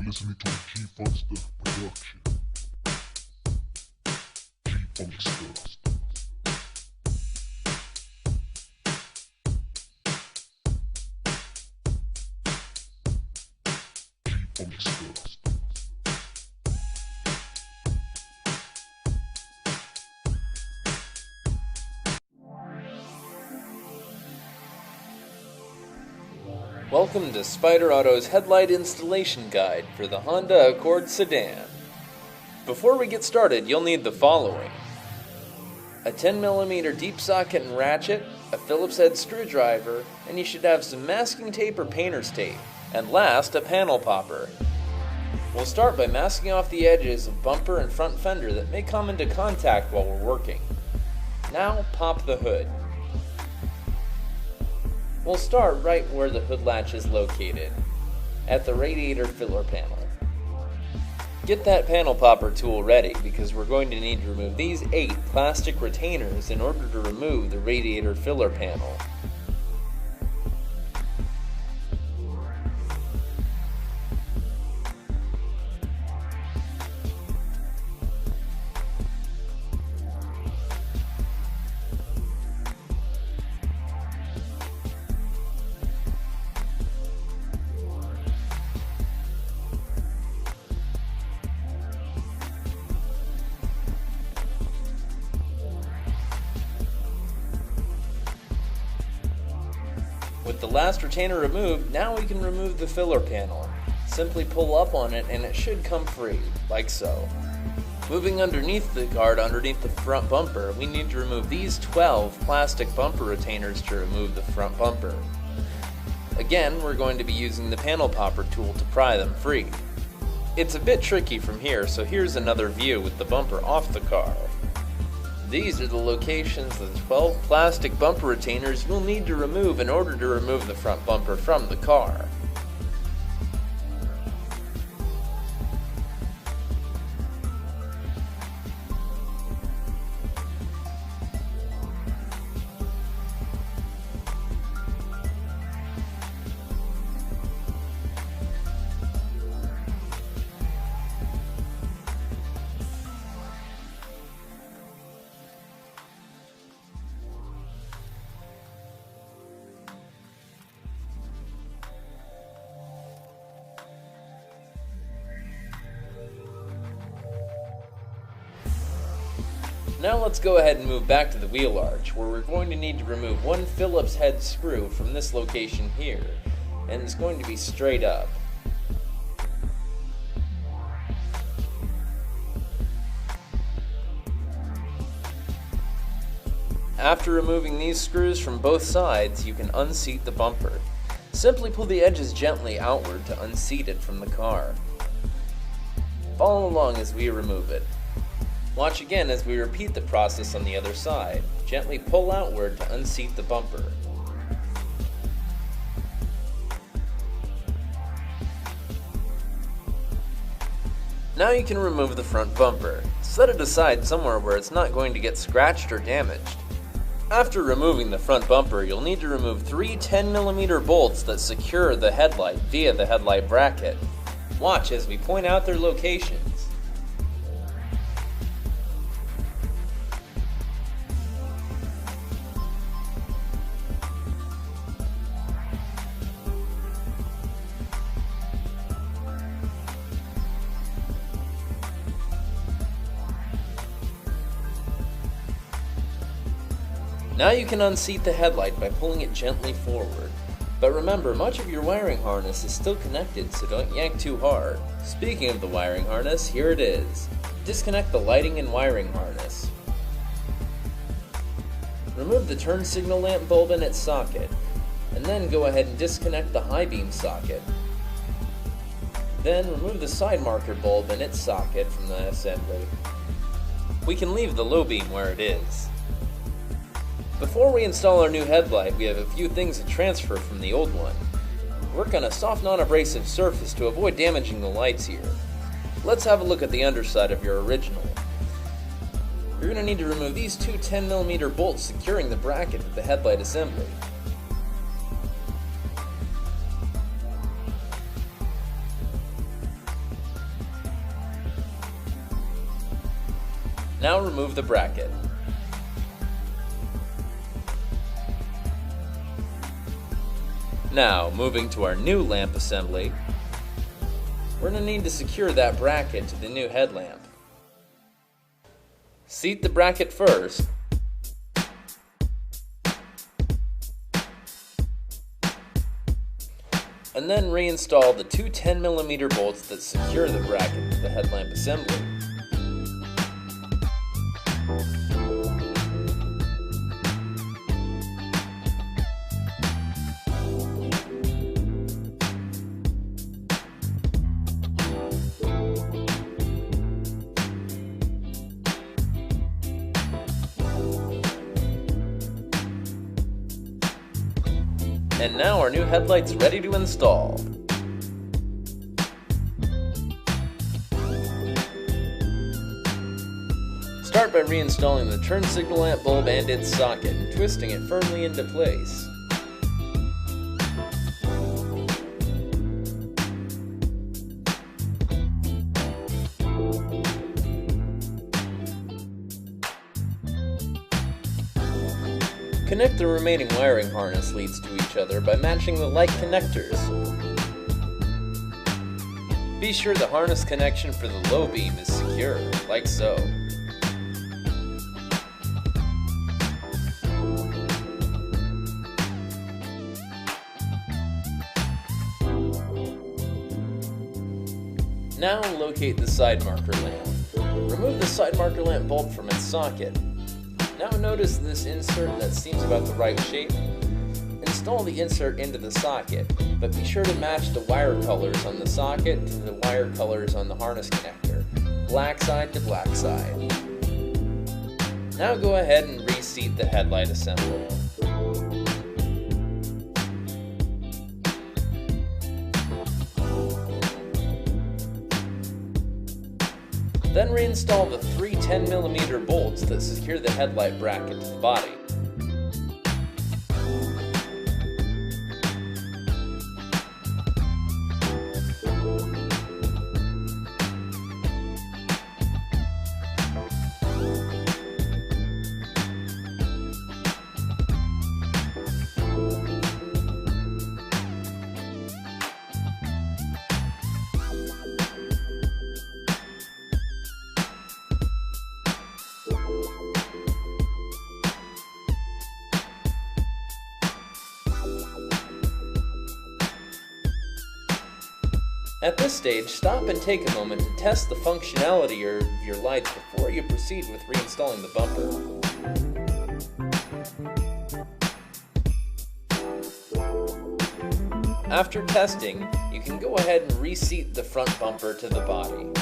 listening to a G-Funkster production. G-Funkster. G-Funkster. Welcome to Spyder Auto's headlight installation guide for the Honda Accord sedan. Before we get started, you'll need the following: a 10mm deep socket and ratchet, a Phillips head screwdriver, and you should have some masking tape or painter's tape, and last, a panel popper. We'll start by masking off the edges of bumper and front fender that may come into contact while we're working. Now, pop the hood. We'll start right where the hood latch is located, at the radiator filler panel. Get that panel popper tool ready because we're going to need to remove these 8 plastic retainers in order to remove the radiator filler panel. With the last retainer removed, now we can remove the filler panel. Simply pull up on it and it should come free, like so. Moving underneath the guard underneath the front bumper, we need to remove these 12 plastic bumper retainers to remove the front bumper. Again, we're going to be using the panel popper tool to pry them free. It's a bit tricky from here, so here's another view with the bumper off the car. These are the locations of the 12 plastic bumper retainers you'll need to remove in order to remove the front bumper from the car. Now let's go ahead and move back to the wheel arch, where we're going to need to remove one Phillips head screw from this location here, and it's going to be straight up. After removing these screws from both sides, you can unseat the bumper. Simply pull the edges gently outward to unseat it from the car. Follow along as we remove it. Watch again as we repeat the process on the other side. Gently pull outward to unseat the bumper. Now you can remove the front bumper. Set it aside somewhere where it's not going to get scratched or damaged. After removing the front bumper, you'll need to remove 3 10mm bolts that secure the headlight via the headlight bracket. Watch as we point out their locations. Now you can unseat the headlight by pulling it gently forward. But remember, much of your wiring harness is still connected, so don't yank too hard. Speaking of the wiring harness, here it is. Disconnect the lighting and wiring harness. Remove the turn signal lamp bulb in its socket, and then go ahead and disconnect the high beam socket. Then remove the side marker bulb in its socket from the assembly. We can leave the low beam where it is. Before we install our new headlight, we have a few things to transfer from the old one. Work on a soft non-abrasive surface to avoid damaging the lights here. Let's have a look at the underside of your original. You're going to need to remove these 2 10mm bolts securing the bracket of the headlight assembly. Now remove the bracket. Now, moving to our new lamp assembly, we're going to need to secure that bracket to the new headlamp. Seat the bracket first, and then reinstall the two 10mm bolts that secure the bracket to the headlamp assembly. And now our new headlight's ready to install. Start by reinstalling the turn signal lamp bulb and its socket and twisting it firmly into place. Connect the remaining wiring harness leads to each other by matching the light connectors. Be sure the harness connection for the low beam is secure, like so. Now locate the side marker lamp. Remove the side marker lamp bulb from its socket. Now notice this insert that seems about the right shape. Install the insert into the socket, but be sure to match the wire colors on the socket to the wire colors on the harness connector, black side to black side. Now go ahead and reseat the headlight assembly. Then reinstall the three 10mm bolts that secure the headlight bracket to the body. At this stage, stop and take a moment to test the functionality of your lights before you proceed with reinstalling the bumper. After testing, you can go ahead and reseat the front bumper to the body.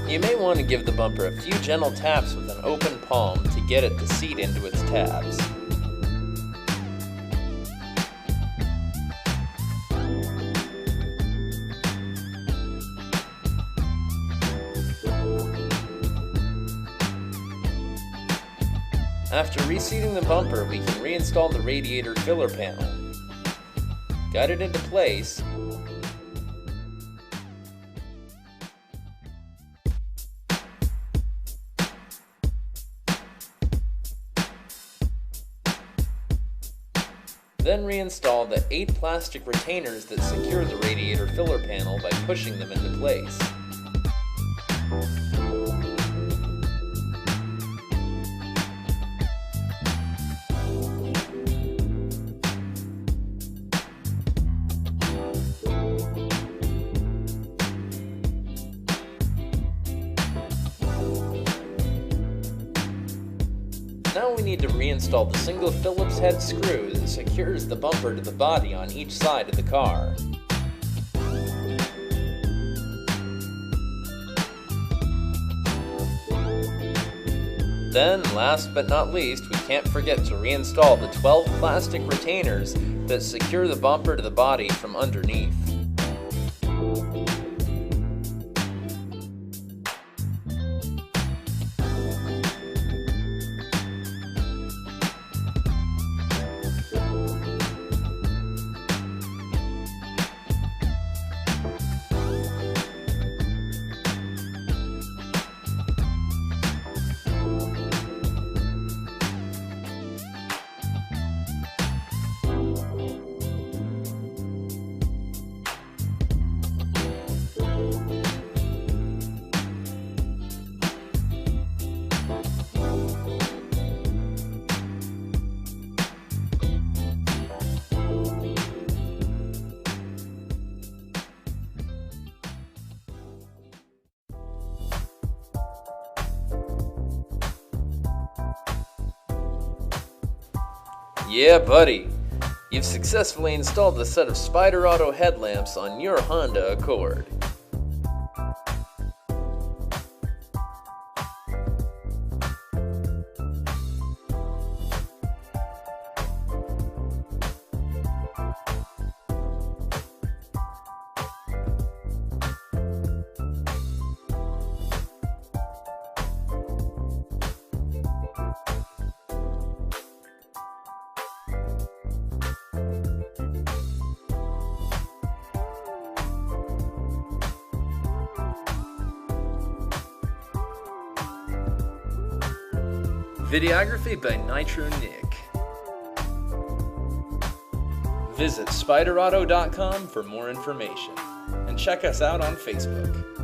You may want to give the bumper a few gentle taps with an open palm to get it to seat into its tabs. After reseating the bumper, we can reinstall the radiator filler panel. Guide it into place. Then reinstall the 8 plastic retainers that secure the radiator filler panel by pushing them into place. Now we need to reinstall the single Phillips head screw that secures the bumper to the body on each side of the car. Then, last but not least, we can't forget to reinstall the 12 plastic retainers that secure the bumper to the body from underneath. Yeah, buddy! You've successfully installed a set of Spyder Auto headlamps on your Honda Accord. Videography by Nitro Nick. Visit SpyderAuto.com for more information, and check us out on Facebook.